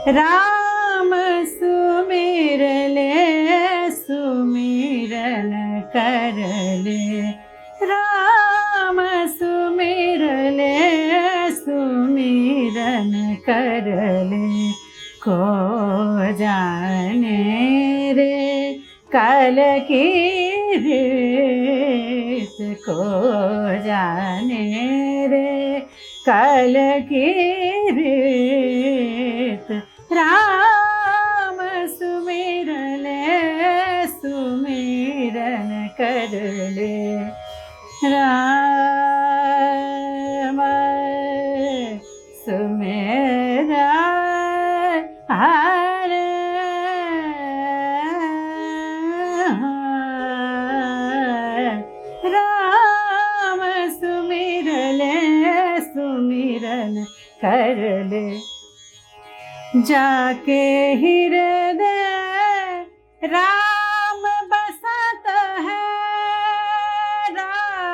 राम सुमिर ले सुमिरन कर ले, राम सुमिर ले सुमिरन कर ले, को जाने रे कल की रीत, को जाने रे कल की रीत, राम सुमिर ले सुमिरन कर ले, राम सुमेरा हरे राम सुमिर ले सुमिरन कर ले, जाके हृदय राम बसत है, राम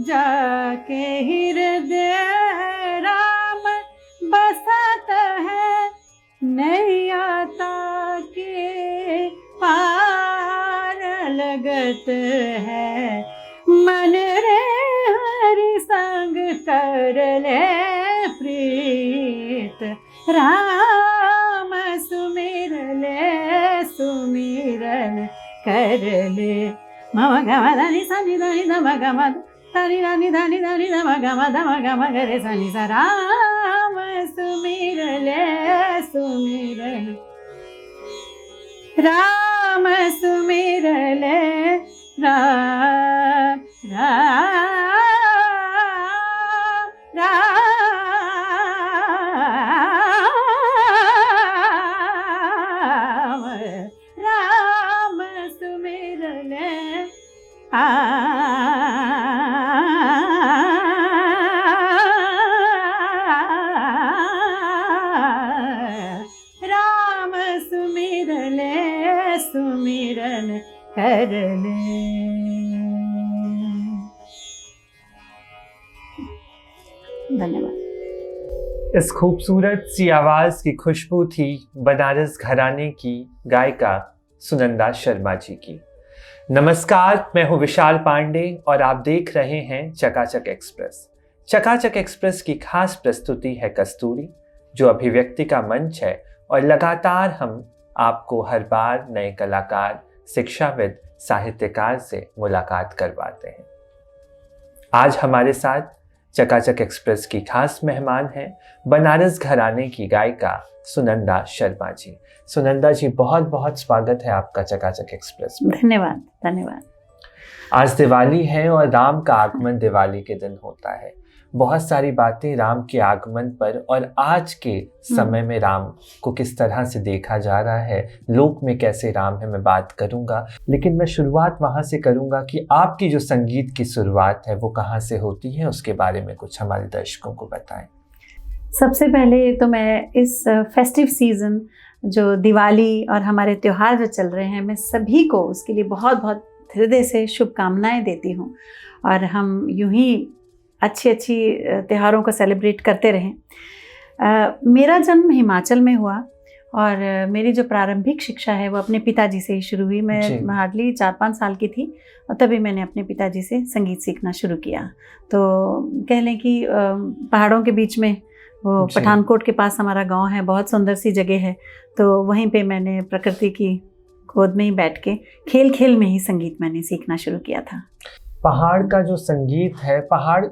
जाके हृदय राम बसत है, नैया के पार लगत है, मन रे हरि संग कर ले प्रीत, राम सुमिर ले सुमिरन कर ले, मम गम धनि सनि धनि धम गम धनि धनि धनि धनि धम गम गरे सनि सा, राम सुमिर ले सुमिरन, राम सुमिर ले राम राम राम राम सुमिर ले राम सुमिर ले सुमिरन कर ले। धन्यवाद। इस खूबसूरत सी आवाज की खुशबू थी बनारस घराने की गायिका सुनंदा शर्मा जी की। नमस्कार, मैं हूं विशाल पांडे और आप देख रहे हैं चकाचक एक्सप्रेस। चकाचक एक्सप्रेस की खास प्रस्तुति है कस्तूरी, जो अभिव्यक्ति का मंच है और लगातार हम आपको हर बार नए कलाकार, शिक्षाविद, साहित्यकार से मुलाकात करवाते हैं। आज हमारे साथ चकाचक एक्सप्रेस की खास मेहमान हैं बनारस घराने की गायिका सुनंदा शर्मा जी। सुनंदा जी, बहुत बहुत स्वागत है आपका चकाचक एक्सप्रेस में। धन्यवाद धन्यवाद। आज दिवाली है और राम का आगमन दिवाली के दिन होता है। बहुत सारी बातें राम के आगमन पर और आज के समय में राम को किस तरह से देखा जा रहा है, लोक में कैसे राम है, मैं बात करूंगा। लेकिन मैं शुरुआत वहां से करूंगा कि आपकी जो संगीत की शुरुआत है वो कहाँ से होती है, उसके बारे में कुछ हमारे दर्शकों को बताएं। सबसे पहले तो मैं इस फेस्टिव सीज़न जो दिवाली और हमारे त्योहार जो चल रहे हैं, मैं सभी को उसके लिए बहुत बहुत हृदय से शुभकामनाएं देती हूँ। और हम यूं ही अच्छी अच्छी त्योहारों को सेलिब्रेट करते रहें। मेरा जन्म हिमाचल में हुआ और मेरी जो प्रारंभिक शिक्षा है वो अपने पिताजी से ही शुरू हुई। जी। मैं हार्डली 4-5 साल की थी और तभी मैंने अपने पिताजी से संगीत सीखना शुरू किया। तो कह लें कि पहाड़ों के बीच में वो जी। पठानकोट के पास हमारा गांव है, बहुत सुंदर सी जगह है। तो वहीं पे मैंने प्रकृति की गोद में ही बैठ के खेल खेल में ही संगीत मैंने सीखना शुरू किया था। पहाड़ का जो संगीत है, पहाड़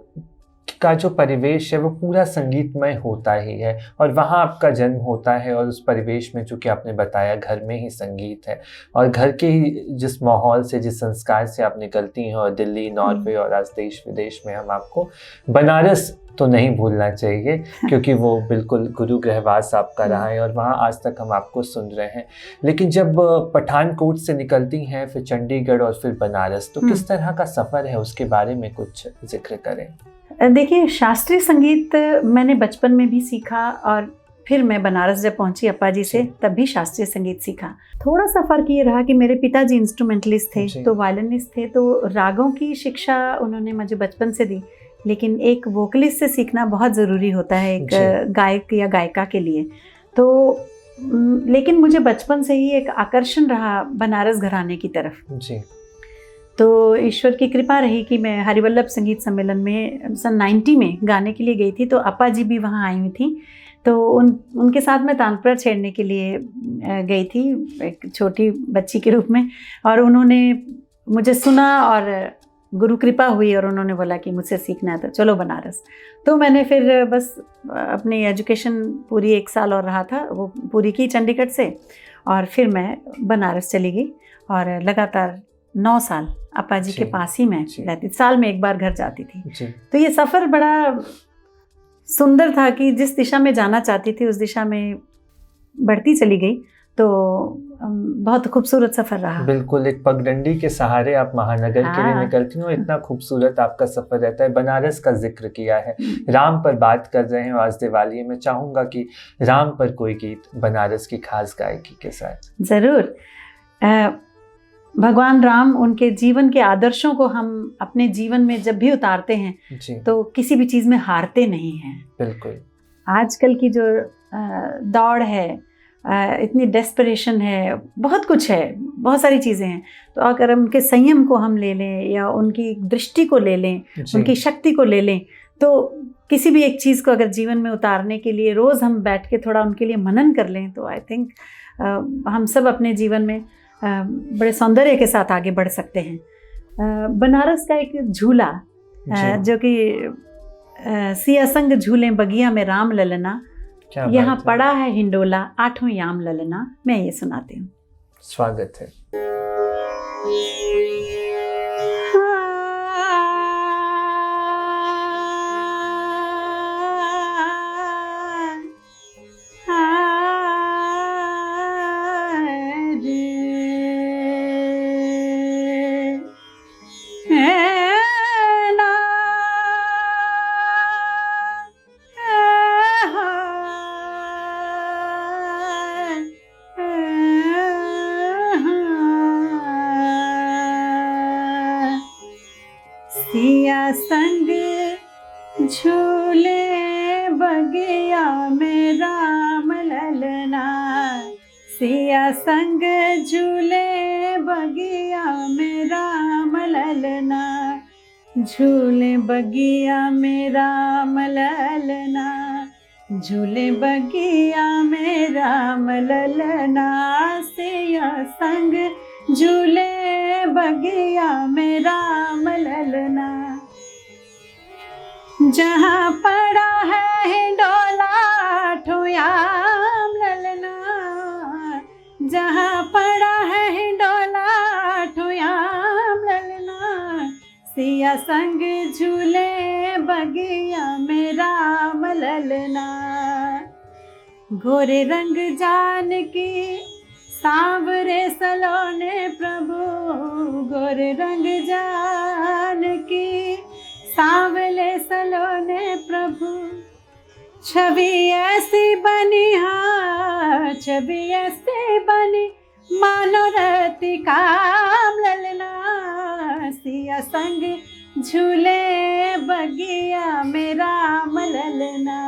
का जो परिवेश है वो पूरा संगीतमय होता ही है, और वहाँ आपका जन्म होता है और उस परिवेश में, जो कि आपने बताया, घर में ही संगीत है, और घर के ही जिस माहौल से, जिस संस्कार से आप निकलती हैं, और दिल्ली, नॉर्वे और आज देश विदेश में हम आपको बनारस तो नहीं भूलना चाहिए, क्योंकि वो बिल्कुल गुरु गृहवास आपका रहा है और वहाँ आज तक हम आपको सुन रहे हैं। लेकिन जब पठानकोट से निकलती हैं, फिर चंडीगढ़ और फिर बनारस, तो किस तरह का सफ़र है, उसके बारे में कुछ जिक्र करें। देखिए, शास्त्रीय संगीत मैंने बचपन में भी सीखा और फिर मैं बनारस जब पहुंची अप्पा जी से, तब भी शास्त्रीय संगीत सीखा। थोड़ा सा फ़र्क ये रहा कि मेरे पिताजी इंस्ट्रूमेंटलिस्ट थे, तो वायलिनिस्ट थे, तो रागों की शिक्षा उन्होंने मुझे बचपन से दी। लेकिन एक वोकलिस्ट से सीखना बहुत ज़रूरी होता है एक गायक या गायिका के लिए। तो लेकिन मुझे बचपन से ही एक आकर्षण रहा बनारस घराने की तरफ जी। तो ईश्वर की कृपा रही कि मैं हरिवल्लभ संगीत सम्मेलन में सन 90 में गाने के लिए गई थी। तो अप्पा जी भी वहाँ आई हुई थी, तो उनके साथ मैं तानपुरा छेड़ने के लिए गई थी एक छोटी बच्ची के रूप में। और उन्होंने मुझे सुना और गुरु कृपा हुई और उन्होंने बोला कि मुझसे सीखना है तो चलो बनारस। तो मैंने फिर बस अपनी एजुकेशन पूरी 1 साल और रहा था, वो पूरी की चंडीगढ़ से, और फिर मैं बनारस चली गई और लगातार 9 साल अप्पा जी के पास ही मैं रहती। साल में 1 बार घर जाती थी। तो ये सफ़र बड़ा सुंदर था कि जिस दिशा में जाना चाहती थी उस दिशा में बढ़ती चली गई। तो बहुत खूबसूरत सफ़र रहा। बिल्कुल, एक पगडंडी के सहारे आप महानगर के लिए निकलती हो, इतना खूबसूरत आपका सफ़र रहता है। बनारस का जिक्र किया है, राम पर बात कर रहे हैं आज दिवाली। मैं चाहूँगा कि राम पर कोई गीत बनारस की खास गायकी के साथ। ज़रूर। भगवान राम, उनके जीवन के आदर्शों को हम अपने जीवन में जब भी उतारते हैं तो किसी भी चीज़ में हारते नहीं हैं। बिल्कुल। आजकल की जो दौड़ है, इतनी डेस्परेशन है, बहुत कुछ है, बहुत सारी चीज़ें हैं। तो अगर उनके संयम को हम ले लें या उनकी दृष्टि को ले लें, उनकी शक्ति को ले लें, तो किसी भी एक चीज़ को अगर जीवन में उतारने के लिए रोज़ हम बैठ के थोड़ा उनके लिए मनन कर लें तो आई थिंक हम सब अपने जीवन में बड़े सौंदर्य के साथ आगे बढ़ सकते हैं। बनारस का एक झूला जो कि सिया संग झूले बगिया में राम ललना, यहाँ पड़ा है हिंडोला 8वें याम ललना, मैं ये सुनाती हूँ। स्वागत है। सिया संग झूले बगिया में राम ललना, सिया संग झूले बगिया में राम ललना, झूले बगिया में राम ललना, झूले बगिया में राम ललना, सिया संग झूले बगिया में राम ललना। जहाँ पड़ा है हिंडोला 8वें याम ललना, जहाँ पड़ा है हिंडोला 8वें याम ललना, सिया संग झूले बगिया में राम ललना। गोरे रंग जानकी सांवरे सलोने प्रभु, गोरे रंग जानकी सांवले सलोने प्रभु, छवि ऐसी बनी, हाँ छवि ऐसी बनी, मानो रति काम ललना, सिया संग झूले बगिया में राम ललना,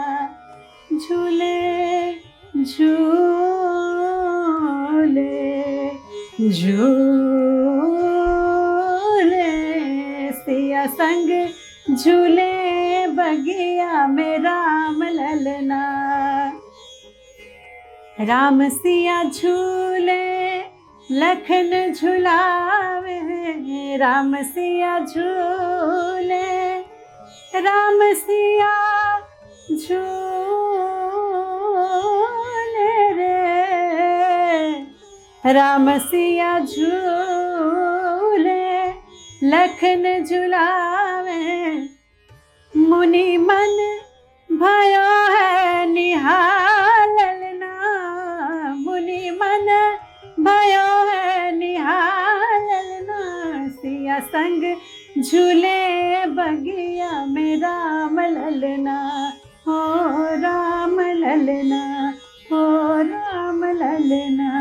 झूले झूले झूले सिया संग, झूले बगिया में राम ललना। राम सिया झूले लखन झुलावे, राम सिया झूले, राम सिया झूले रे, राम सिया झूले लखन झुलावे। मुनि मन भयो है निहालना, मुनि मन भयो है निहालना। सिया संग झूले बगिया में राम ललना, हो राम ललना, हो राम ललना।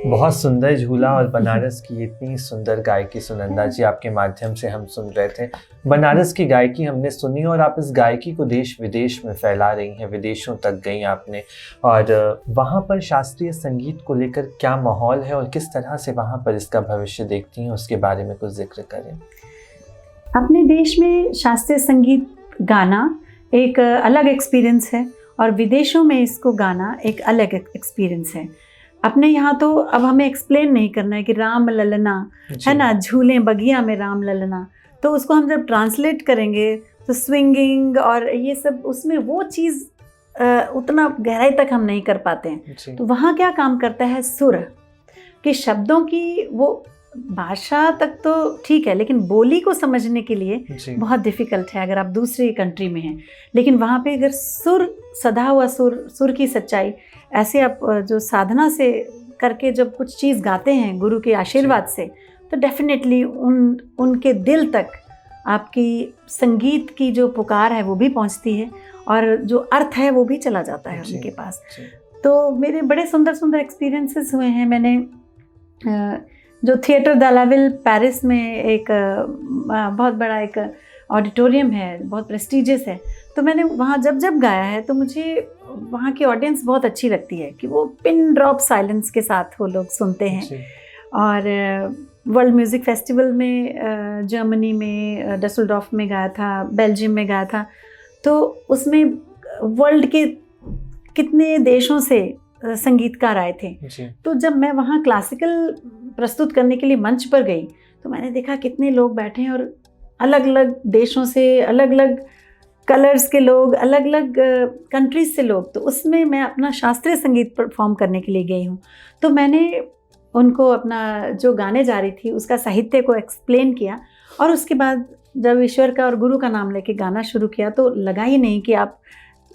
बहुत सुंदर झूला और बनारस की इतनी सुंदर गायकी सुनंदा जी आपके माध्यम से हम सुन रहे थे। बनारस की गायकी हमने सुनी और आप इस गायकी को देश विदेश में फैला रही हैं, विदेशों तक गई आपने, और वहाँ पर शास्त्रीय संगीत को लेकर क्या माहौल है और किस तरह से वहाँ पर इसका भविष्य देखती हैं, उसके बारे में कुछ जिक्र करें। अपने देश में शास्त्रीय संगीत गाना एक अलग एक्सपीरियंस है और विदेशों में इसको गाना एक अलग एक्सपीरियंस है। अपने यहाँ तो अब हमें एक्सप्लेन नहीं करना है कि राम ललना है ना, झूले बगिया में राम ललना, तो उसको हम जब ट्रांसलेट करेंगे तो स्विंगिंग और ये सब उसमें वो चीज़ उतना गहराई तक हम नहीं कर पाते हैं। तो वहाँ क्या काम करता है सुर कि शब्दों की वो भाषा तक तो ठीक है, लेकिन बोली को समझने के लिए बहुत डिफ़िकल्ट है अगर आप दूसरी कंट्री में हैं। लेकिन वहाँ पे अगर सुर, सधा हुआ सुर की सच्चाई, ऐसे आप जो साधना से करके जब कुछ चीज़ गाते हैं गुरु के आशीर्वाद से, तो डेफिनेटली उनके दिल तक आपकी संगीत की जो पुकार है वो भी पहुँचती है और जो अर्थ है वो भी चला जाता है उनके पास। तो मेरे बड़े सुंदर सुंदर एक्सपीरियंसेस हुए हैं। मैंने जो थिएटर दलाविल पेरिस में एक बहुत बड़ा एक ऑडिटोरियम है, बहुत प्रेस्टीजियस है, तो मैंने वहाँ जब जब गाया है तो मुझे वहाँ की ऑडियंस बहुत अच्छी लगती है कि वो पिन ड्रॉप साइलेंस के साथ वो लोग सुनते हैं। और वर्ल्ड म्यूज़िक फेस्टिवल में जर्मनी में डसलडॉर्फ में गाया था, बेल्जियम में गाया था, तो उसमें वर्ल्ड के कितने देशों से संगीतकार आए थे। तो जब मैं वहाँ क्लासिकल प्रस्तुत करने के लिए मंच पर गई तो मैंने देखा कितने लोग बैठे हैं और अलग अलग देशों से, अलग अलग कलर्स के लोग, अलग अलग कंट्रीज से लोग। तो उसमें मैं अपना शास्त्रीय संगीत परफॉर्म करने के लिए गई हूँ। तो मैंने उनको अपना जो गाने जा रही थी उसका साहित्य को एक्सप्लेन किया और उसके बाद जब ईश्वर का और गुरु का नाम लेके गाना शुरू किया तो लगा ही नहीं कि आप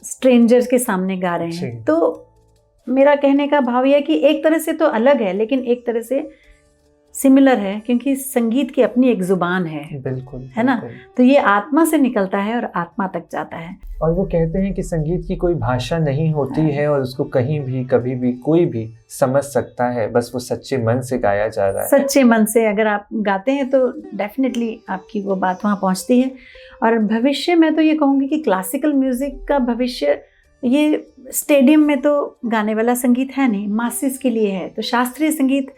स्ट्रेंजर्स के सामने गा रहे हैं। तो मेरा कहने का भाव यह है कि एक तरह से तो अलग है लेकिन एक तरह से सिमिलर है, क्योंकि संगीत की अपनी एक जुबान है। बिल्कुल, है ना। तो ये आत्मा से निकलता है और आत्मा तक जाता है। और वो कहते हैं कि संगीत की कोई भाषा नहीं होती है और उसको कहीं भी कभी भी कोई भी समझ सकता है, बस वो सच्चे मन से गाया जा रहा है। सच्चे मन से अगर आप गाते हैं तो डेफिनेटली आपकी वो बात वहाँ पहुँचती है। और भविष्य में तो ये कहूँगी कि क्लासिकल म्यूज़िक का भविष्य ये स्टेडियम में तो गाने वाला संगीत है नहीं, मासिस के लिए है। तो शास्त्रीय संगीत,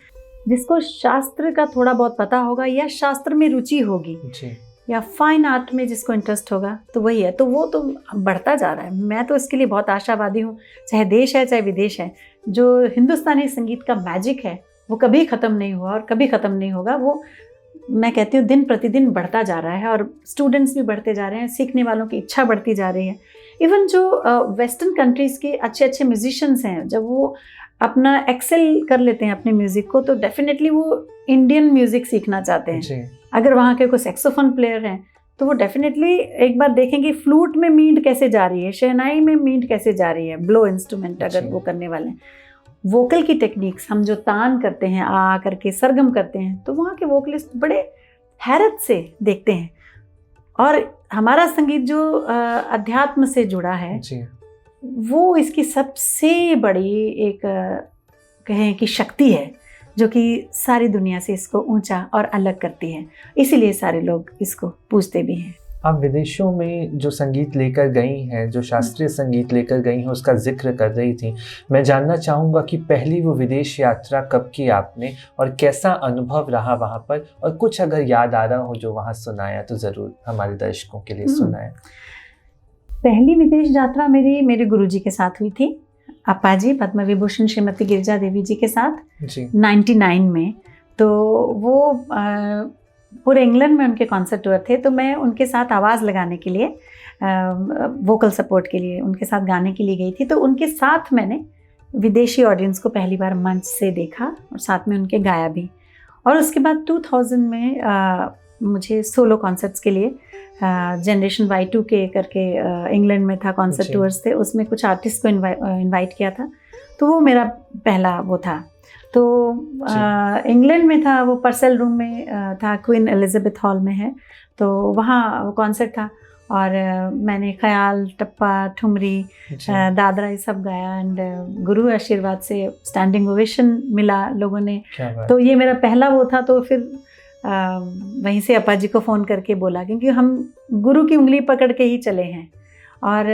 जिसको शास्त्र का थोड़ा बहुत पता होगा या शास्त्र में रुचि होगी या फाइन आर्ट में जिसको इंटरेस्ट होगा, तो वही है। तो वो तो बढ़ता जा रहा है। मैं तो इसके लिए बहुत आशावादी हूँ, चाहे देश है चाहे विदेश है। जो हिंदुस्तानी संगीत का मैजिक है वो कभी ख़त्म नहीं हुआ और कभी ख़त्म नहीं होगा। वो मैं कहती हूँ दिन प्रतिदिन बढ़ता जा रहा है और स्टूडेंट्स भी बढ़ते जा रहे हैं, सीखने वालों की इच्छा बढ़ती जा रही है। इवन जो वेस्टर्न कंट्रीज़ के अच्छे अच्छे म्यूजिशियंस हैं, जब वो अपना एक्सेल कर लेते हैं अपने म्यूज़िक को, तो डेफिनेटली वो इंडियन म्यूज़िक सीखना चाहते हैं। अगर वहाँ के कोई सैक्सोफोन प्लेयर हैं तो वो डेफिनेटली एक बार देखेंगे फ्लूट में मींट कैसे जा रही है, शहनाई में मींट कैसे जा रही है, ब्लो इंस्ट्रूमेंट अगर वो करने वाले हैं। वोकल की टेक्निक्स, हम जो तान करते हैं, आ करके सरगम करते हैं, तो वहाँ के वोकलिस्ट बड़े हैरत से देखते हैं। और हमारा संगीत जो अध्यात्म से जुड़ा है वो इसकी सबसे बड़ी एक कहें कि शक्ति है जो कि सारी दुनिया से इसको ऊंचा और अलग करती है, इसीलिए सारे लोग इसको पूजते भी हैं। आप विदेशों में जो संगीत लेकर गई हैं, जो शास्त्रीय संगीत लेकर गई हैं, उसका जिक्र कर रही थी। मैं जानना चाहूँगा कि पहली वो विदेश यात्रा कब की आपने और कैसा अनुभव रहा वहाँ पर, और कुछ अगर याद आ रहा हो जो वहाँ सुनाया तो ज़रूर हमारे दर्शकों के लिए सुनाएं। पहली विदेश यात्रा मेरे गुरुजी के साथ हुई थी, अपा जी पद्म विभूषण श्रीमती गिरिजा देवी जी के साथ जी। 99 में। तो वो पूरे इंग्लैंड में उनके कॉन्सर्ट टूर थे, तो मैं उनके साथ आवाज़ लगाने के लिए, वोकल सपोर्ट के लिए उनके साथ गाने के लिए गई थी। तो उनके साथ मैंने विदेशी ऑडियंस को पहली बार मंच से देखा और साथ में उनके गाया भी। और उसके बाद 2000 में मुझे सोलो कॉन्सर्ट्स के लिए जनरेशन Y2K करके इंग्लैंड में था, कॉन्सर्ट टूर्स थे, उसमें कुछ आर्टिस्ट को इनवाइट किया था। तो वो मेरा पहला वो था। तो इंग्लैंड में था, वो पर्सेल रूम में था, क्वीन एलिजाबेथ हॉल में है, तो वहाँ वो कॉन्सर्ट था। और मैंने ख्याल, टप्पा, ठुमरी, दादरा ये सब गाया। एंड गुरु आशीर्वाद से स्टैंडिंग ओवेशन मिला लोगों ने। तो ये मेरा पहला वो था। तो फिर वहीं से अपा जी को फ़ोन करके बोला, क्योंकि हम गुरु की उंगली पकड़ के ही चले हैं। और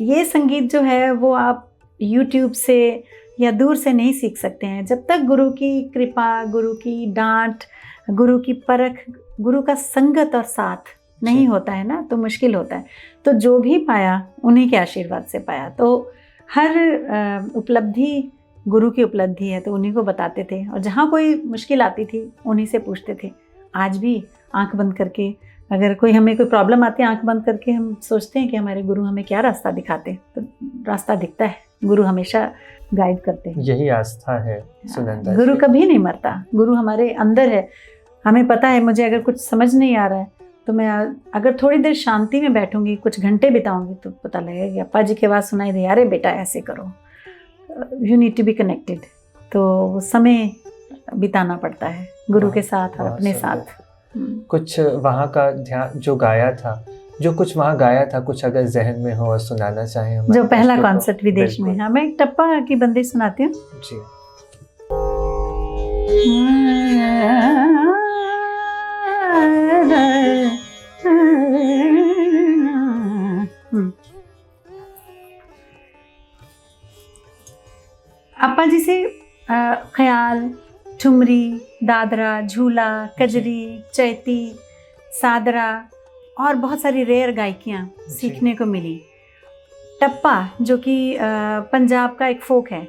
ये संगीत जो है वो आप YouTube से या दूर से नहीं सीख सकते हैं। जब तक गुरु की कृपा, गुरु की डांट, गुरु की परख, गुरु का संगत और साथ नहीं होता है ना, तो मुश्किल होता है। तो जो भी पाया उन्हीं के आशीर्वाद से पाया। तो हर उपलब्धि गुरु की उपलब्धि है, तो उन्हीं को बताते थे। और जहाँ कोई मुश्किल आती थी उन्हीं से पूछते थे। आज भी आंख बंद करके अगर हमें कोई प्रॉब्लम आती है, आंख बंद करके हम सोचते हैं कि हमारे गुरु हमें क्या रास्ता दिखाते, तो रास्ता दिखता है। गुरु हमेशा गाइड करते हैं। यही आस्था है सुनंदा। गुरु कभी नहीं मरता, गुरु हमारे अंदर है। हमें पता है, मुझे अगर कुछ समझ नहीं आ रहा है तो मैं अगर थोड़ी देर शांति में बैठूंगी, कुछ घंटे बिताऊंगी, तो पता लगेगा कि अप्पा जी की आवाज़ सुनाई दे, अरे बेटा ऐसे करो, you need to be connected. तो समय बिताना पड़ता है गुरु के साथ और अपने साथ। कुछ वहाँ का ध्यान जो गाया था, जो कुछ वहाँ गाया था, कुछ अगर जहन में हो और सुनाना चाहें हमारे जो पहला कॉन्सर्ट विदेश में। हाँ, मैं एक टप्पा की बंदी सुनाती हूँ जी। अप्पा जी से ख्याल, ठुमरी, दादरा, झूला, कजरी, चैती, सादरा और बहुत सारी रेयर गायकियाँ सीखने को मिली। टप्पा जो कि पंजाब का एक फोक है,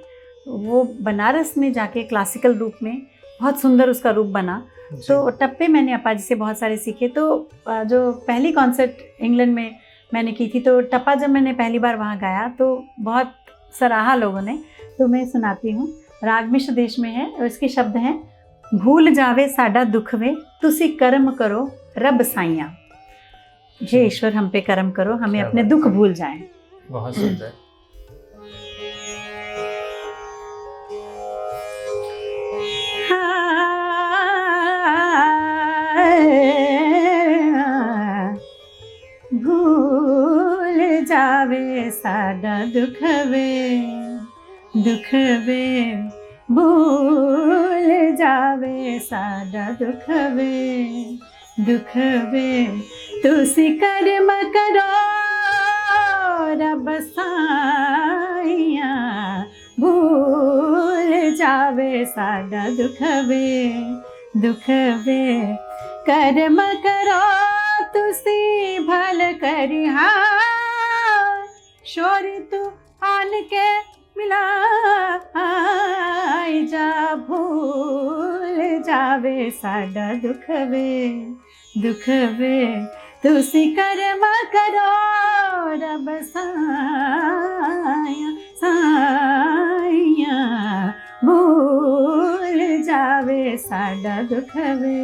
वो बनारस में जाके क्लासिकल रूप में बहुत सुंदर उसका रूप बना। तो टप्पे मैंने अप्पा जी से बहुत सारे सीखे। तो जो पहली कॉन्सर्ट इंग्लैंड में मैंने की थी, तो टप्पा जब मैंने पहली बार वहाँ गाया तो बहुत सराहा लोगों ने। तो मैं सुनाती हूँ, राग मिश्र देश में है और इसके शब्द हैं, भूल जावे साडा दुख वे, तुसी कर्म करो रब साइया। हे ईश्वर, हम पे कर्म करो, हमें अपने दुख भूल जाएं। बहुत सुंदर। भूल जावे साडा दुख वे, दुख वे, भूल जावे साडा दुख वे, दुख वे, तुसी कर्म करो रब साइया। भूल जावे साडा दुख वे, दुख वे, कर्म करो तुसी भल करिहा, शोर तू आन के मिला जा। भूल जावे साडा दुख वे, दुख वे, तुसी कर्म करो रब साया, साया। भूल जावे साडा दुख वे।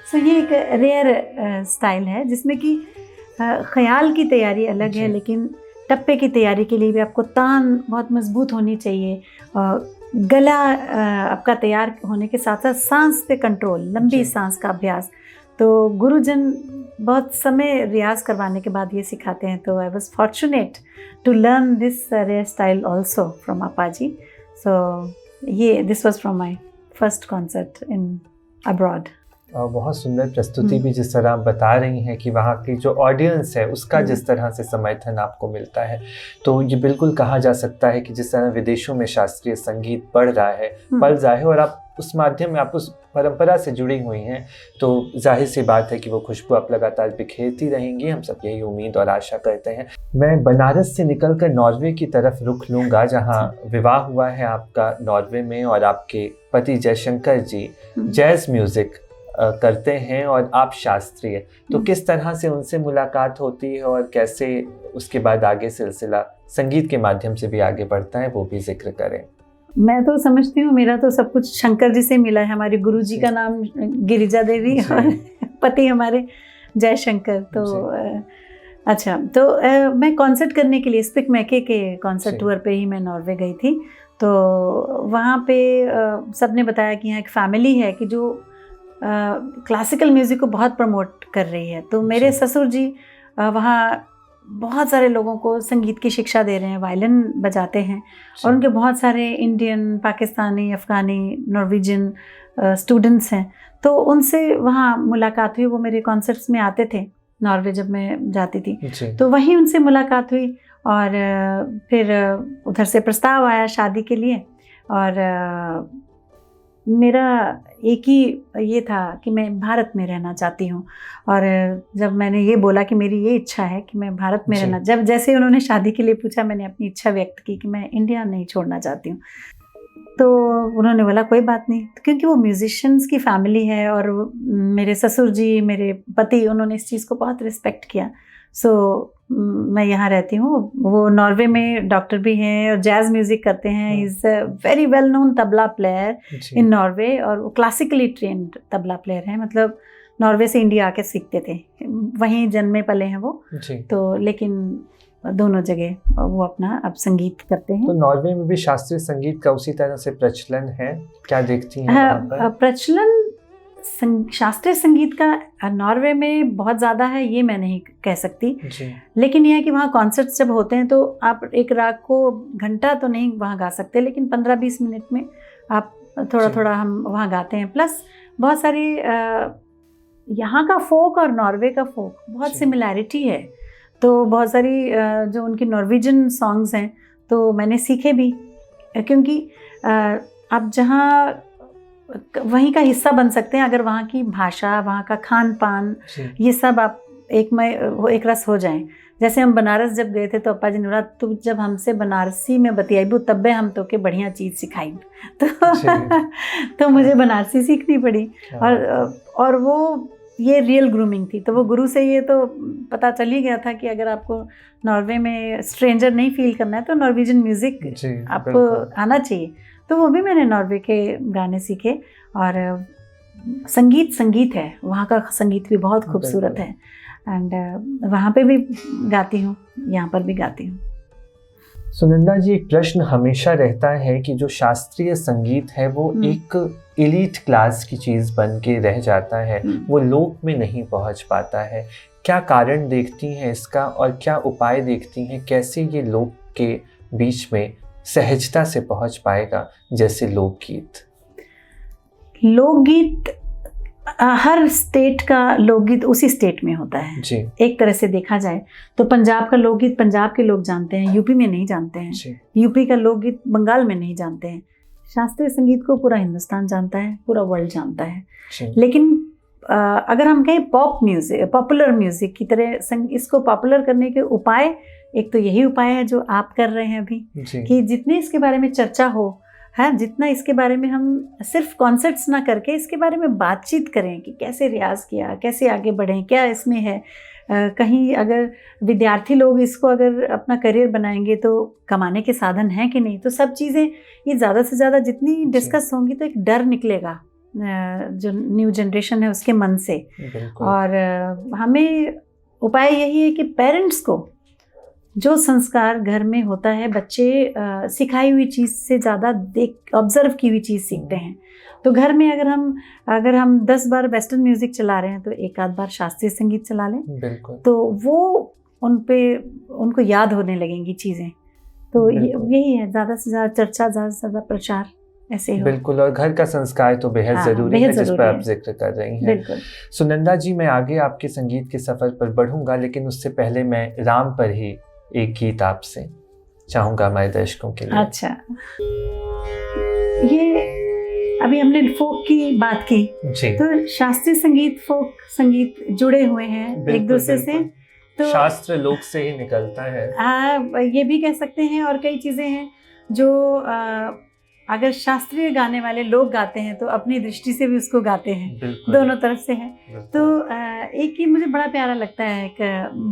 सो ये एक रेयर स्टाइल है जिसमें कि ख्याल की तैयारी अलग है, लेकिन टप्पे की तैयारी के लिए भी आपको तान बहुत मजबूत होनी चाहिए। गला आपका तैयार होने के साथ साथ सांस पे कंट्रोल, लंबी सांस का अभ्यास। तो गुरुजन बहुत समय रियाज करवाने के बाद ये सिखाते हैं। तो I was fortunate to learn this rare style also from Appa ji. So ये this was from my first concert in abroad. और बहुत सुंदर प्रस्तुति भी जिस तरह आप बता रही हैं कि वहाँ की जो ऑडियंस है उसका जिस तरह से समर्थन आपको मिलता है, तो ये बिल्कुल कहा जा सकता है कि जिस तरह विदेशों में शास्त्रीय संगीत बढ़ रहा है, पल रहा है, और आप उस माध्यम में, आप उस परंपरा से जुड़ी हुई हैं, तो जाहिर सी बात है कि वो खुशबू आप लगातार बिखेरती रहेंगी। हम सब यही उम्मीद और आशा करते हैं। मैं बनारस से निकलकर नॉर्वे की तरफ रुख लूँगा, जहाँ विवाह हुआ है आपका नॉर्वे में, और आपके पति जयशंकर जी जैज़ म्यूज़िक करते हैं और आप शास्त्रीय। तो किस तरह से उनसे मुलाकात होती है और कैसे उसके बाद आगे सिलसिला संगीत के माध्यम से भी आगे बढ़ता है, वो भी जिक्र करें। मैं तो समझती हूँ मेरा तो सब कुछ शंकर जी से मिला है। हमारे गुरु जी का नाम गिरिजा देवी और पति हमारे जयशंकर। तो अच्छा, तो मैं कॉन्सर्ट करने के लिए स्पिक मैके के कॉन्सर्ट टूर पे ही मैं नॉर्वे गई थी। तो वहाँ पे सबने बताया कि यहाँ एक फैमिली है कि जो क्लासिकल म्यूज़िक को बहुत प्रमोट कर रही है। तो मेरे ससुर जी वहाँ बहुत सारे लोगों को संगीत की शिक्षा दे रहे हैं, वायलिन बजाते हैं, और उनके बहुत सारे Indian, Pakistani, Afghani, Norwegian students हैं। तो उनसे वहाँ मुलाकात हुई। वो मेरे कॉन्सर्ट्स में आते थे नॉर्वे जब मैं जाती थी, तो वहीं उनसे मुलाकात हुई। और फिर उधर से प्रस्ताव आया शादी के लिए, और मेरा एक ही ये था कि मैं भारत में रहना चाहती हूँ। और जब मैंने ये बोला कि मेरी ये इच्छा है कि मैं भारत में रहना, जब जैसे उन्होंने शादी के लिए पूछा, मैंने अपनी इच्छा व्यक्त की कि मैं इंडिया नहीं छोड़ना चाहती हूँ। तो उन्होंने बोला कोई बात नहीं, क्योंकि वो म्यूजिशियंस की फैमिली है, और मेरे ससुर जी, मेरे पति, उन्होंने इस चीज़ को बहुत रिस्पेक्ट किया। सो मैं यहाँ रहती हूँ। वो नॉर्वे में डॉक्टर भी हैं और जैज़ म्यूज़िक करते हैं। He is a very well known tabla player in Norway, और वो क्लासिकली ट्रेंड तबला प्लेयर हैं। मतलब नॉर्वे से इंडिया आके सीखते थे, वहीं जन्मे पले हैं वो। तो लेकिन दोनों जगह वो अपना अब संगीत करते हैं। तो नॉर्वे में भी शास्त्रीय संगीत का उसी तरह से प्रचलन है, क्या देखती हैं वहाँ पर? प्रचलन शास्त्रीय संगीत का नॉर्वे में बहुत ज़्यादा है, ये मैं नहीं कह सकती। लेकिन यह है कि वहाँ कॉन्सर्ट्स जब होते हैं तो आप एक राग को घंटा तो नहीं वहाँ गा सकते, लेकिन 15-20 मिनट में आप थोड़ा थोड़ा हम वहाँ गाते हैं। प्लस बहुत सारी यहाँ का फोक और नॉर्वे का फोक बहुत सिमिलैरिटी है। तो बहुत सारी जो उनकी नॉर्वेजियन सॉन्ग्स हैं तो मैंने सीखे भी, क्योंकि आप जहाँ वहीं का हिस्सा बन सकते हैं अगर वहाँ की भाषा, वहाँ का खान पान, ये सब आप एक रस हो जाएं। जैसे हम बनारस जब गए थे तो अप्पा जी ने बोला, तू जब हमसे बनारसी में बतियाईबू तब्बे हम तो के बढ़िया चीज़ सिखाई। तो मुझे बनारसी सीखनी पड़ी। और वो ये रियल ग्रूमिंग थी। तो वो गुरु से ये तो पता चल ही गया था कि अगर आपको नॉर्वे में स्ट्रेंजर नहीं फील करना है तो नॉर्वेजियन म्यूज़िक आपको आना चाहिए। तो वो भी मैंने नॉर्वे के गाने सीखे। और संगीत है, वहाँ का संगीत भी बहुत खूबसूरत है। एंड वहाँ पे भी गाती हूँ, यहाँ पर भी गाती हूँ। सुनंदा जी, एक प्रश्न हमेशा रहता है कि जो शास्त्रीय संगीत है वो एक एलीट क्लास की चीज़ बन के रह जाता है, वो लोक में नहीं पहुँच पाता है। क्या कारण देखती हैं इसका, और क्या उपाय देखती हैं कैसे ये लोक के बीच में सहजता से पहुँच पाएगा, जैसे लोकगीत? लोकगीत हर स्टेट का लोकगीत उसी स्टेट में होता है जी। एक तरह से देखा जाए तो पंजाब का लोकगीत पंजाब के लोग जानते हैं, यूपी में नहीं जानते हैं। यूपी का लोकगीत बंगाल में नहीं जानते हैं। शास्त्रीय संगीत को पूरा हिंदुस्तान जानता है, पूरा वर्ल्ड जानता है। लेकिन अगर हम कहें पॉप म्यूजिक, पॉपुलर म्यूजिक की तरह इसको पॉपुलर करने के उपाय, एक तो यही उपाय है जो आप कर रहे हैं अभी, कि जितने इसके बारे में चर्चा हो, है जितना इसके बारे में हम सिर्फ कॉन्सर्ट्स ना करके इसके बारे में बातचीत करें कि कैसे रियाज़ किया, कैसे आगे बढ़ें, क्या इसमें है। कहीं अगर विद्यार्थी लोग इसको अगर अपना करियर बनाएंगे तो कमाने के साधन हैं कि नहीं। तो सब चीज़ें ये ज़्यादा से ज़्यादा जितनी डिस्कस होंगी तो एक डर निकलेगा जो न्यू जनरेशन है उसके मन से। और हमें उपाय यही है कि पेरेंट्स को जो संस्कार घर में होता है, बच्चे सिखाई हुई चीज़ से ज़्यादा ऑब्जर्व की हुई चीज़ सीखते हैं। तो घर में अगर हम 10 बार वेस्टर्न म्यूज़िक चला रहे हैं तो एक आध बार शास्त्रीय संगीत चला लें, तो वो उनको याद होने लगेंगी चीज़ें। तो बिल्कुल। यही है, ज़्यादा से ज़्यादा चर्चा, ज़्यादा से ज़्यादा प्रचार ऐसे ही हो। बिल्कुल, और घर का संस्कार तो बेहद हाँ, ज़रूरी बेहद है, जिस पर ज़रूरी आप है। जिक्र कर रही हैं। बिल्कुल। सुनंदा जी, मैं आगे आपके संगीत के सफ़र पर बढ़ूंगा, लेकिन उससे पहले मैं राम पर ही एक गीत आपसे चाहूँगा हमारे दर्शकों के लिए। अच्छा, ये अभी हमने फोक की बात की, जी, तो शास्त्रीय संगीत, फोक संगीत जुड़े हुए हैं एक बिल्कुल, दूसरे से। बिल्कुल। तो शास्त्र लोक से ही निकलता है। ये भी कह सकते हैं, और कई चीज़ें हैं जो अगर शास्त्रीय गाने वाले लोग गाते हैं तो अपनी दृष्टि से भी उसको गाते हैं, बिल्कुल, दोनों तरफ से है। बिल्कुल। तो एक ही मुझे बड़ा प्यारा लगता है, एक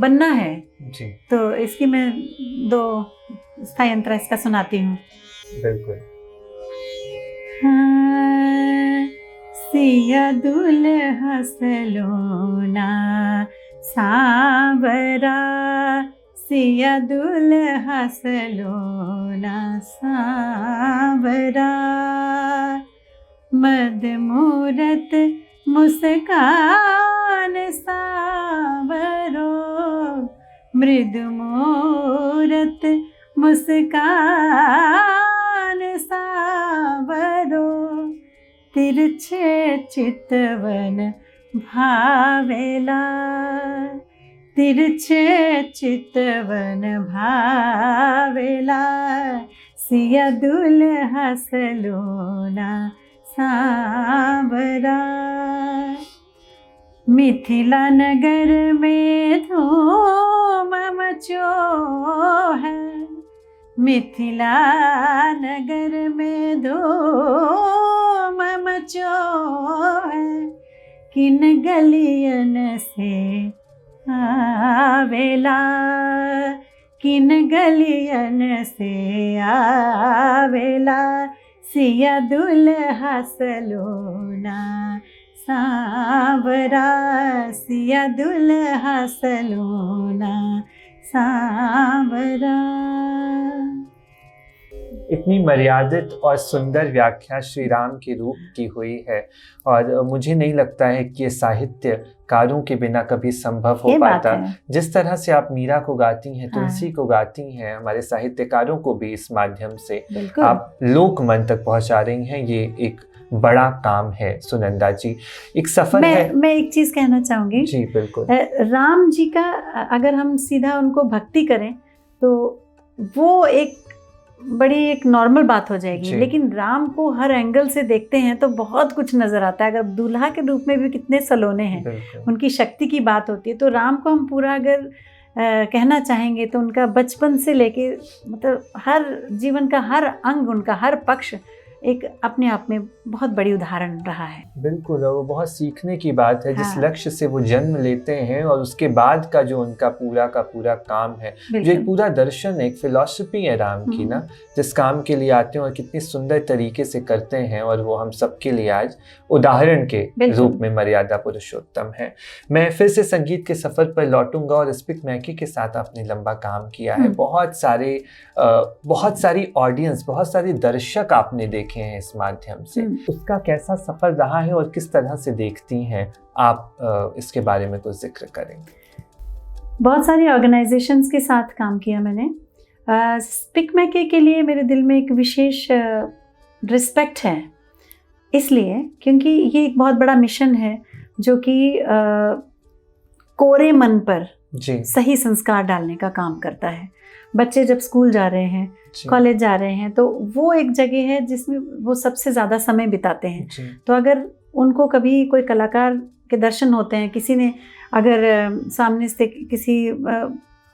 बन्ना है, जी, तो इसकी मैं 2 स्थाई अंतरा इसका सुनाती हूँ। बिल्कुल। हाँ, सिया दुल्हा सलोना सांवरा, सिया दुल्हा सलोना सांवरा, मद मूरत मुस्कान सांवरो, मृदु मूरत मुस्कान सांवरो, तिरछे चितवन भावेला, तिरछे चितवन भावेला, सिया दुल्हा सलोना सांवरा। मिथिला नगर में धूम मचो है, मिथिला नगर में धूम मचो है, किन गलियन से आवेला, किन गलियन से आवेला, सिया दुल्हा सलोना सांवरा, सिया दुल्हा सलोना सांवरा। इतनी मर्यादित और सुंदर व्याख्या श्री राम के रूप की हुई है, और मुझे नहीं लगता है कि ये साहित्यकारों के बिना कभी संभव हो ये बात पाता। है। जिस तरह से आप मीरा को गाती हैं, हाँ। तुलसी को गाती हैं, हमारे साहित्यकारों को भी इस माध्यम से बिल्कुल। आप लोक मन तक पहुंचा रही हैं, ये एक बड़ा काम है सुनंदा जी। एक सफर है। मैं एक चीज कहना चाहूंगी। जी बिल्कुल। राम जी का अगर हम सीधा उनको भक्ति करें तो वो एक बड़ी एक नॉर्मल बात हो जाएगी, लेकिन राम को हर एंगल से देखते हैं तो बहुत कुछ नजर आता है। अगर दूल्हा के रूप में भी कितने सलोने हैं, उनकी शक्ति की बात होती है, तो राम को हम पूरा अगर कहना चाहेंगे तो उनका बचपन से लेके मतलब हर जीवन का हर अंग, उनका हर पक्ष एक अपने आप में बहुत बड़ी उदाहरण रहा है। बिल्कुल, और वो बहुत सीखने की बात है। हाँ। जिस लक्ष्य से वो जन्म लेते हैं और उसके बाद का जो उनका पूरा का पूरा काम है, जो एक पूरा दर्शन, एक फिलॉसफी है राम की ना, जिस काम के लिए आते हैं और कितनी सुंदर तरीके से करते हैं, और वो हम सबके लिए आज उदाहरण के रूप में मर्यादा पुरुषोत्तम है। मैं फिर से संगीत के सफर पर लौटूंगा, और स्पिक मैकी के साथ आपने लंबा काम किया है, बहुत सारी ऑडियंस, बहुत सारे दर्शक आपने देखे हैं इस माध्यम से। उसका कैसा सफर रहा है और किस तरह से देखती हैं आप, इसके बारे में कुछ जिक्र करेंगे? बहुत सारी ऑर्गेनाइजेशंस के साथ काम किया मैंने। स्पिक मैकी के लिए मेरे दिल में एक विशेष रिस्पेक्ट है, इसलिए क्योंकि ये एक बहुत बड़ा मिशन है जो कि कोरे मन पर सही संस्कार डालने का काम करता है। बच्चे जब स्कूल जा रहे हैं, कॉलेज जा रहे हैं, तो वो एक जगह है जिसमें वो सबसे ज़्यादा समय बिताते हैं। तो अगर उनको कभी कोई कलाकार के दर्शन होते हैं, किसी ने अगर सामने से किसी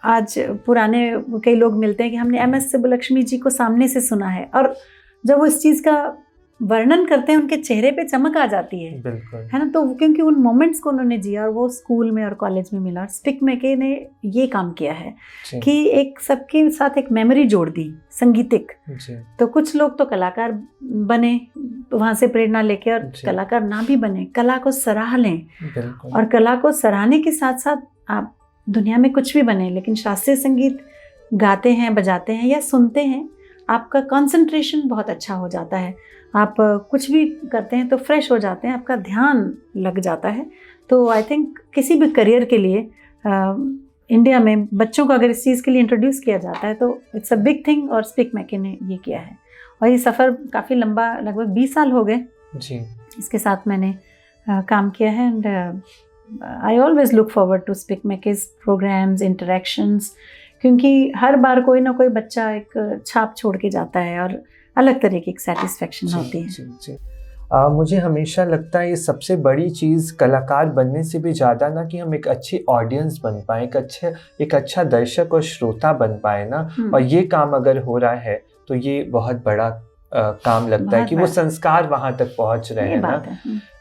आज पुराने कई लोग मिलते हैं कि हमने MS सुब्बलक्ष्मी जी को सामने से सुना है, और जब वो इस चीज़ का वर्णन करते हैं उनके चेहरे पे चमक आ जाती है, है ना। तो क्योंकि उन मोमेंट्स को उन्होंने जिया और वो स्कूल में और कॉलेज में मिला। स्पिक मैकी ने ये काम किया है कि एक सबके साथ एक मेमोरी जोड़ दी संगीतिक। तो कुछ लोग तो कलाकार बने वहाँ से प्रेरणा लेके, और कलाकार ना भी बने, कला को सराह लें, और कला को सराहने के साथ साथ आप दुनिया में कुछ भी बने, लेकिन शास्त्रीय संगीत गाते हैं, बजाते हैं या सुनते हैं, आपका कंसंट्रेशन बहुत अच्छा हो जाता है। आप कुछ भी करते हैं तो फ्रेश हो जाते हैं, आपका ध्यान लग जाता है। तो आई थिंक किसी भी करियर के लिए इंडिया में बच्चों को अगर इस चीज़ के लिए इंट्रोड्यूस किया जाता है तो इट्स अ बिग थिंग, और स्पीक मैके ने ये किया है। और ये सफ़र काफ़ी लंबा, लगभग 20 साल हो गए जी। इसके साथ मैंने काम किया है। And I always look forward to SPIC MACAY programs, interactions, क्योंकि हर बार कोई ना कोई बच्चा एक छाप छोड़ के जाता है और अलग तरह की एक सेटिस्फेक्शन होती है। जी, जी। मुझे हमेशा लगता है ये सबसे बड़ी चीज़ कलाकार बनने से भी ज़्यादा ना कि हम एक अच्छी ऑडियंस बन पाए, एक अच्छा दर्शक और श्रोता बन पाए ना। और ये काम अगर हो रहा है तो ये बहुत बड़ा काम लगता है कि वो संस्कार वहाँ तक पहुँच रहे हैं ना।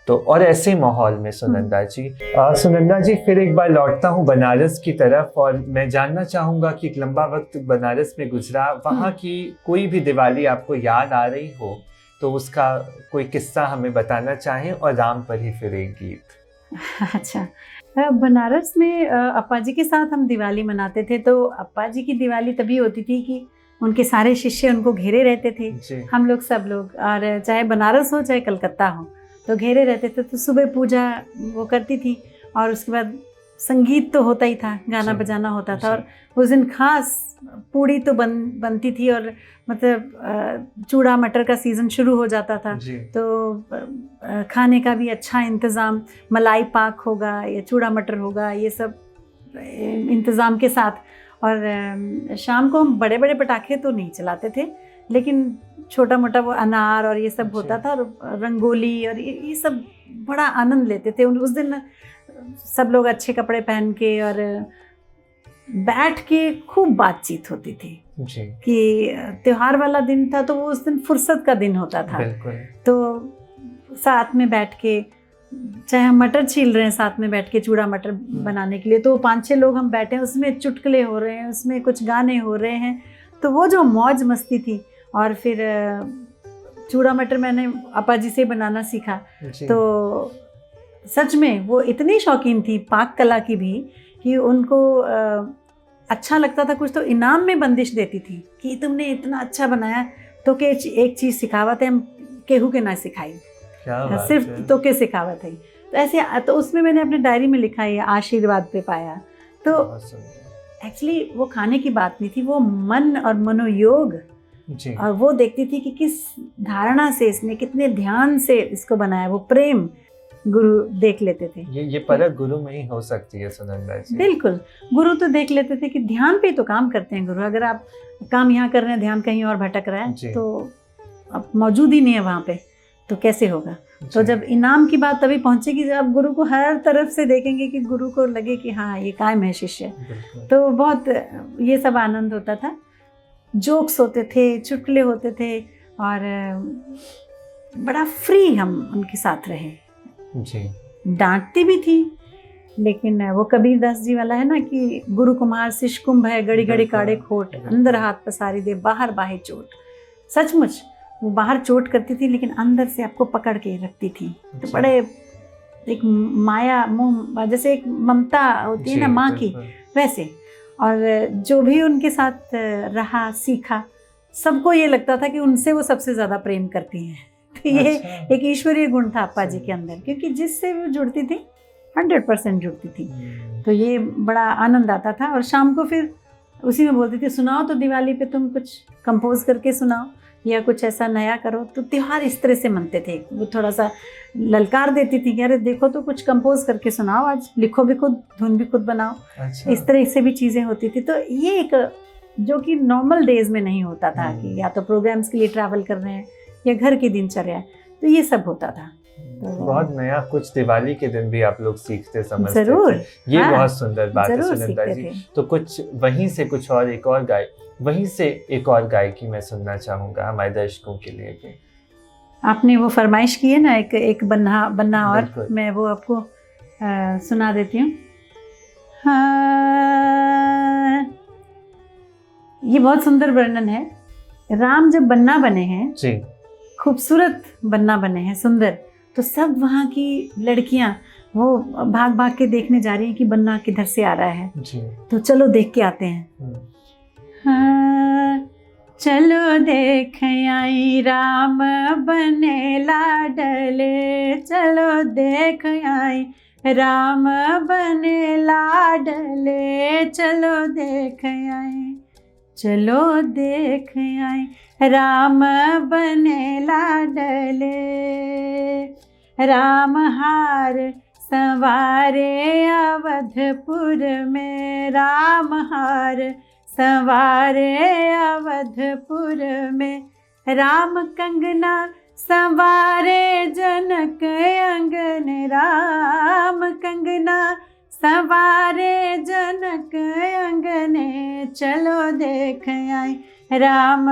तो और ऐसे माहौल में सुनंदा जी फिर एक बार लौटता हूँ बनारस की तरफ, और मैं जानना चाहूँगा कि एक लंबा वक्त बनारस में गुजरा, वहाँ की कोई भी दिवाली आपको याद आ रही हो तो उसका कोई किस्सा हमें बताना चाहें, और राम पर ही फिर एक गीत। अच्छा, बनारस में अप्पा जी के साथ हम दिवाली मनाते थे। तो अप्पा जी की दिवाली तभी होती थी कि उनके सारे शिष्य उनको घेरे रहते थे, हम लोग सब लोग, और चाहे बनारस हो चाहे कलकत्ता हो तो घेरे रहते थे। तो सुबह पूजा वो करती थी और उसके बाद संगीत तो होता ही था, गाना बजाना होता था। और उस दिन खास पूड़ी तो बनती थी, और मतलब चूड़ा मटर का सीज़न शुरू हो जाता था तो खाने का भी अच्छा इंतज़ाम, मलाई पाक होगा या चूड़ा मटर होगा, ये सब इंतज़ाम के साथ। और शाम को हम बड़े बड़े पटाखे तो नहीं चलाते थे, लेकिन छोटा मोटा वो अनार और ये सब होता था, और रंगोली और ये सब बड़ा आनंद लेते थे। उस दिन सब लोग अच्छे कपड़े पहन के और बैठ के खूब बातचीत होती थी जी। कि त्योहार वाला दिन था तो वो उस दिन फुर्सत का दिन होता था। तो साथ में बैठ के, चाहे हम मटर छील रहे हैं साथ में बैठ के चूड़ा मटर बनाने के लिए, तो 5-6 लोग हम बैठे हैं, उसमें चुटकुले हो रहे हैं, उसमें कुछ गाने हो रहे हैं, तो वो जो मौज मस्ती थी। और फिर चूड़ा मटर मैंने अप्पा जी से बनाना सीखा, तो सच में वो इतनी शौकीन थी पाक कला की भी कि उनको अच्छा लगता था। कुछ तो इनाम में बंदिश देती थी कि तुमने इतना अच्छा बनाया तो के एक चीज़ सिखावत है, हम केहू के ना सिखाई, सिर्फ तो के सिखावत है। तो ऐसे, तो उसमें मैंने अपने डायरी में लिखा है आशीर्वाद पे पाया। तो एक्चुअली वो खाने की बात नहीं थी, वो मन और मनोयोग जी। और वो देखती थी कि किस धारणा से इसने, कितने ध्यान से इसको बनाया, वो प्रेम गुरु देख लेते थे। ये परख गुरु में ही हो सकती है सुनंदा जी। बिल्कुल, गुरु तो देख लेते थे कि ध्यान पे तो काम करते हैं गुरु। अगर आप काम यहाँ कर रहे हैं, ध्यान कहीं और भटक रहा है तो अब मौजूद ही नहीं है वहाँ पे, तो कैसे होगा। तो जब इनाम की बात तभी पहुँचेगी जब आप गुरु को हर तरफ से देखेंगे कि गुरु को लगे कि हाँ ये कायम है शिष्य। तो बहुत ये सब आनंद होता था, जोक्स होते थे, चुटकुले होते थे, और बड़ा फ्री हम उनके साथ रहे जी। डांटती भी थी, लेकिन वो कबीर दास जी वाला है ना कि गुरु कुमार शिष्य कुंभ है, घड़ी घड़ी काढ़े खोट, अंदर हाथ पसारी दे बाहर बाहे चोट। सचमुच वो बाहर चोट करती थी लेकिन अंदर से आपको पकड़ के रखती थी। तो बड़े एक माया मोह, जैसे एक ममता होती है ना माँ की, वैसे। और जो भी उनके साथ रहा सीखा, सबको ये लगता था कि उनसे वो सबसे ज़्यादा प्रेम करती हैं। तो ये एक ईश्वरीय गुण था अप्पा जी के अंदर, क्योंकि जिससे वो जुड़ती थी 100% जुड़ती थी। तो ये बड़ा आनंद आता था। और शाम को फिर उसी में बोलती थी सुनाओ तो दिवाली पे तुम कुछ कंपोज करके सुनाओ या कुछ ऐसा नया करो। तो त्योहार इस तरह से मनते थे। वो थोड़ा सा ललकार देती थी कि अरे देखो तो कुछ कंपोज करके सुनाओ, आज लिखो भी खुद, धुन भी खुद बनाओ। इस तरह से भी चीज़ें होती थी। तो ये एक जो कि नॉर्मल डेज में नहीं होता था कि या तो प्रोग्राम्स के लिए ट्रैवल कर रहे हैं या घर की दिनचर्या, तो ये सब होता था। तो बहुत नया कुछ दिवाली के दिन भी आप लोग सीखते समझते जरूर थे। ये बहुत सुंदर बात है सुनंदा जी। तो कुछ वहीं से कुछ और एक और गायकी मैं सुनना चाहूँगा हमारे दर्शकों के लिए भी। आपने वो फरमाइश की है ना एक बन्ना और मैं वो आपको सुना देती हूँ। हाँ, ये बहुत सुंदर वर्णन है। राम जब बन्ना बने हैं जी, खूबसूरत बन्ना बने हैं, सुंदर, तो सब वहाँ की लड़कियाँ वो भाग भाग के देखने जा रही हैं कि बन्ना किधर से आ रहा है जी। तो चलो देख के आते हैं। हाँ, चलो देख आई राम बने लाडले, चलो देख आई राम बने लाडले, चलो देख आए, चलो देख आए। राम बने लाडले, राम हार संवारे अवधपुर में, राम हार संवारे अवधपुर में। राम कंगना संवारे जनक अंगन, राम कंगना संवारे जनक अंगने, चलो देख आए। राम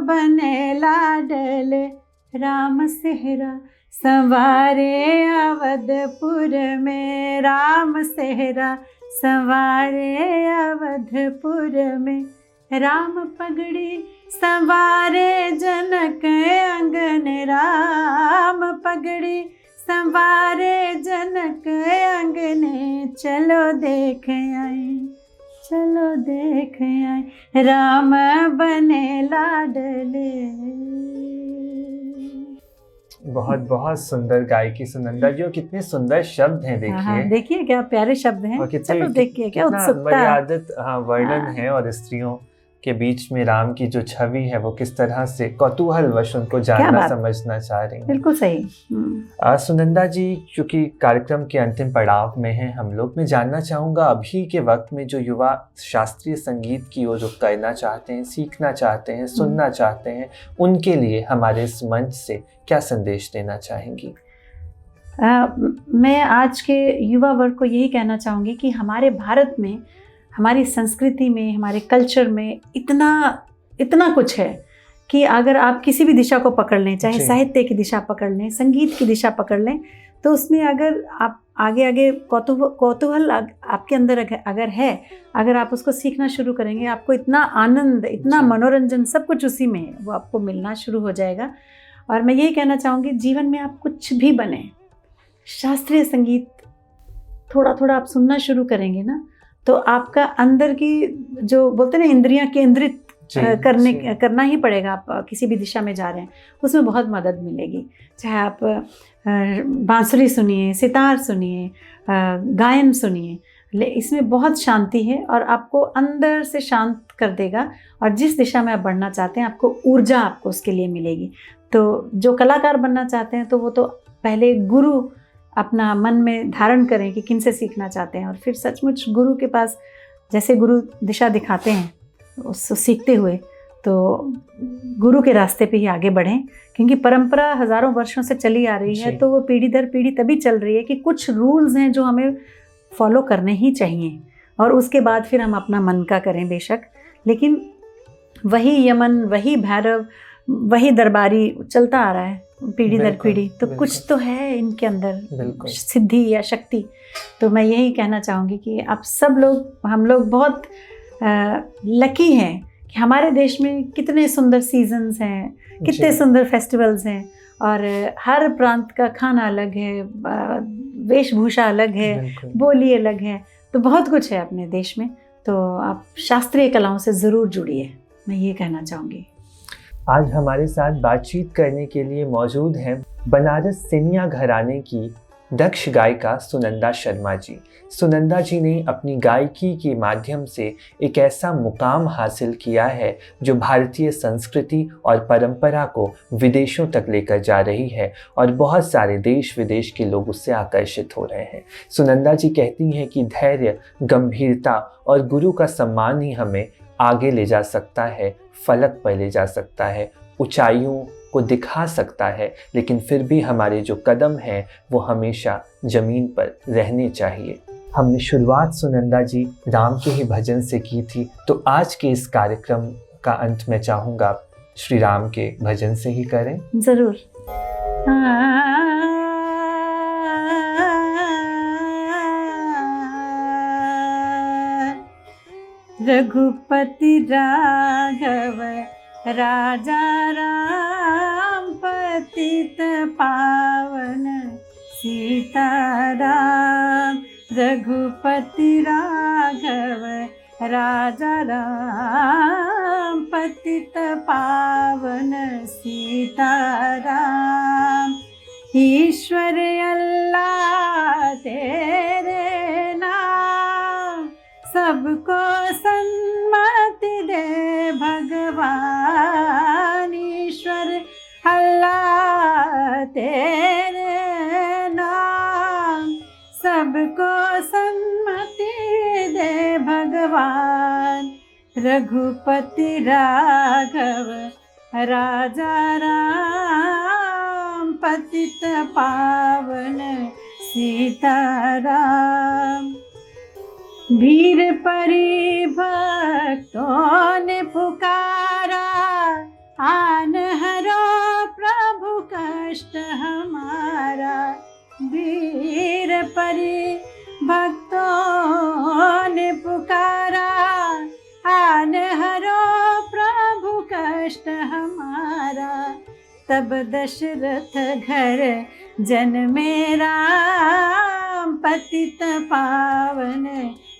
बने लाडले, राम सेहरा संवारे अवधपुर में, राम सेहरा संवारे अवधपुर में। राम पगड़ी संवारे जनक अंगन, राम पगड़ी संवारे जनक अंगने, चलो देख आए, चलो देख आए। राम बने लाडले। बहुत बहुत सुंदर गायकी सुनंदा जी, और कितने सुंदर शब्द हैं देखिए। देखिए क्या प्यारे शब्द हैं, और चलो देखिए क्या उत्सुकता, मर्यादित वर्णन है, और स्त्रियों के बीच में राम की जो छवि है वो किस तरह से कौतूहलवश उनको जानना समझना चाह रही हैं। बिल्कुल सही। सुनंदा जी, चूंकि कार्यक्रम के अंतिम पड़ाव में हैं हम लोग, मैं जानना चाहूँगा अभी के वक्त में जो युवा शास्त्रीय संगीत की ओर रुख करना चाहते हैं, सीखना चाहते हैं, सुनना चाहते हैं, उनके लिए हमारे इस मंच से क्या संदेश देना चाहेंगी? मैं आज के युवा वर्ग को यही कहना चाहूँगी कि हमारे भारत में, हमारी संस्कृति में, हमारे कल्चर में इतना कुछ है कि अगर आप किसी भी दिशा को पकड़ लें, चाहे साहित्य की दिशा पकड़ लें, संगीत की दिशा पकड़ लें, तो उसमें अगर आप आगे कौतूहल आपके अंदर अगर है, अगर आप उसको सीखना शुरू करेंगे, आपको इतना आनंद, इतना मनोरंजन, सब कुछ उसी में है, वो आपको मिलना शुरू हो जाएगा। और मैं यही कहना चाहूँगी, जीवन में आप कुछ भी बने, शास्त्रीय संगीत थोड़ा थोड़ा आप सुनना शुरू करेंगे ना, तो आपका अंदर की जो बोलते हैं ना इंद्रियां केंद्रित करना ही पड़ेगा। आप किसी भी दिशा में जा रहे हैं, उसमें बहुत मदद मिलेगी। चाहे आप बांसुरी सुनिए, सितार सुनिए, गायन सुनिए, इसमें बहुत शांति है और आपको अंदर से शांत कर देगा। और जिस दिशा में आप बढ़ना चाहते हैं, आपको ऊर्जा आपको उसके लिए मिलेगी। तो जो कलाकार बनना चाहते हैं, तो वो तो पहले गुरु अपना मन में धारण करें कि किन से सीखना चाहते हैं, और फिर सचमुच गुरु के पास, जैसे गुरु दिशा दिखाते हैं उसको सीखते हुए, तो गुरु के रास्ते पे ही आगे बढ़ें। क्योंकि परंपरा हज़ारों वर्षों से चली आ रही है, तो वो पीढ़ी दर पीढ़ी तभी चल रही है कि कुछ रूल्स हैं जो हमें फॉलो करने ही चाहिए, और उसके बाद फिर हम अपना मन का करें बेशक, लेकिन वही यमन, वही भैरव, वही दरबारी चलता आ रहा है पीढ़ी दर पीढ़ी। तो कुछ तो है इनके अंदर सिद्धि या शक्ति। तो मैं यही कहना चाहूँगी कि आप सब लोग, हम लोग बहुत लकी हैं कि हमारे देश में कितने सुंदर सीजन्स हैं, कितने सुंदर फेस्टिवल्स हैं, और हर प्रांत का खाना अलग है, वेशभूषा अलग है, बोली अलग है, तो बहुत कुछ है अपने देश में। तो आप शास्त्रीय कलाओं से ज़रूर जुड़िए, मैं ये कहना चाहूँगी। आज हमारे साथ बातचीत करने के लिए मौजूद हैं बनारस सिनिया घराने की दक्ष गायिका सुनंदा शर्मा जी। सुनंदा जी ने अपनी गायकी के माध्यम से एक ऐसा मुकाम हासिल किया है जो भारतीय संस्कृति और परंपरा को विदेशों तक लेकर जा रही है, और बहुत सारे देश विदेश के लोग उससे आकर्षित हो रहे हैं। सुनंदा जी कहती हैं कि धैर्य, गंभीरता और गुरु का सम्मान ही हमें आगे ले जा सकता है, फलक पर ले जा सकता है, ऊंचाइयों को दिखा सकता है, लेकिन फिर भी हमारे जो कदम हैं वो हमेशा ज़मीन पर रहने चाहिए। हमने शुरुआत सुनंदा जी राम के ही भजन से की थी, तो आज के इस कार्यक्रम का अंत मैं चाहूँगा श्री राम के भजन से ही करें। ज़रूर। रघुपति राघव राजा राम, पतित पावन सीताराम। रघुपति राघव राजा राम, पतित पावन सीताराम। ईश्वर अल्लाह तेरे नाम, सबको सन्मति दे भगवान ईश्वर अल्लाह तेरे नाम, सबको सन्मति दे भगवान। रघुपति राघव राजा राम, पतित पावन सीताराम। वीर परिभक्तों ने पुकारा, आन हरो प्रभु कष्ट हमारा। वीर परिभक्तों ने पुकारा, आन हरो प्रभु कष्ट हमारा। तब दशरथ घर जन्मे राम, पतित पावन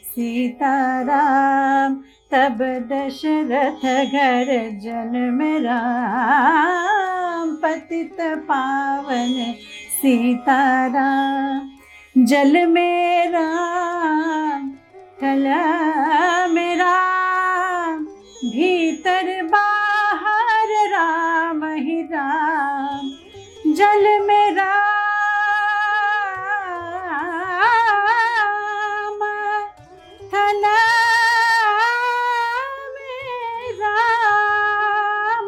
सीताराम। तब दशरथ घर जन्मे राम, पतित पावन सीताराम। जल में राम, थल में राम, भीतर बाहर राम ही राम। जल में राम, थल में राम,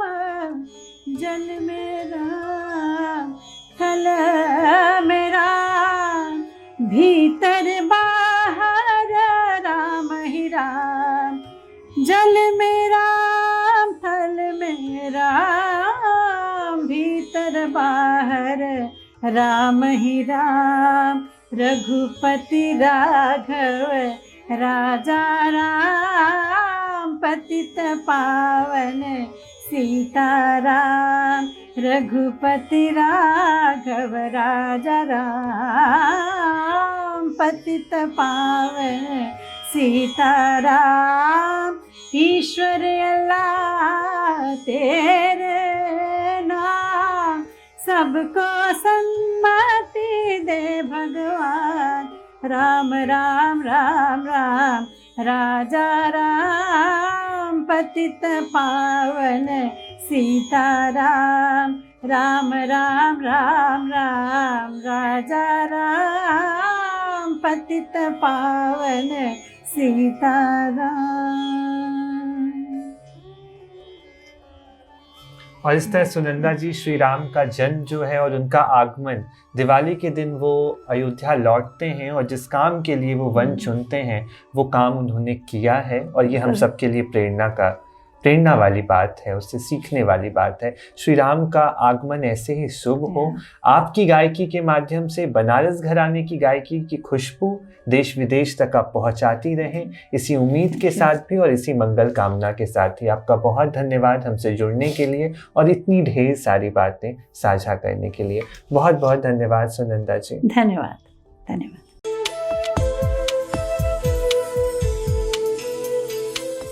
जल में राम, थल में राम, भीतर बाहर राम ही राम। जल में राम, थल में राम, भीतर बाहर राम ही राम। रघुपति राघव राजा राम, पतित पावन सीताराम। रघुपति राघव राजा राम, पतित पावन सीताराम। ईश्वर अल्लाह तेरे नाम, सबको सन्मति दे भगवान। राम राम राम राम राजा राम, पतित पावन सीताराम। राम राम राम राम राजा राम, पतित पावन सीताराम। और इस तरह सुनंदा जी श्री राम का जन्म जो है और उनका आगमन, दिवाली के दिन वो अयोध्या लौटते हैं और जिस काम के लिए वो वन चुनते हैं वो काम उन्होंने किया है। और ये हम सब के लिए प्रेरणा वाली बात है, उससे सीखने वाली बात है। श्री राम का आगमन ऐसे ही शुभ हो। आपकी गायकी के माध्यम से बनारस घराने की गायकी की खुशबू देश विदेश तक आप पहुंचाती रहें, इसी उम्मीद के साथ भी और इसी मंगल कामना के साथ ही आपका बहुत धन्यवाद हमसे जुड़ने के लिए और इतनी ढेर सारी बातें साझा करने के लिए। बहुत बहुत धन्यवाद सुनंदा जी। धन्यवाद।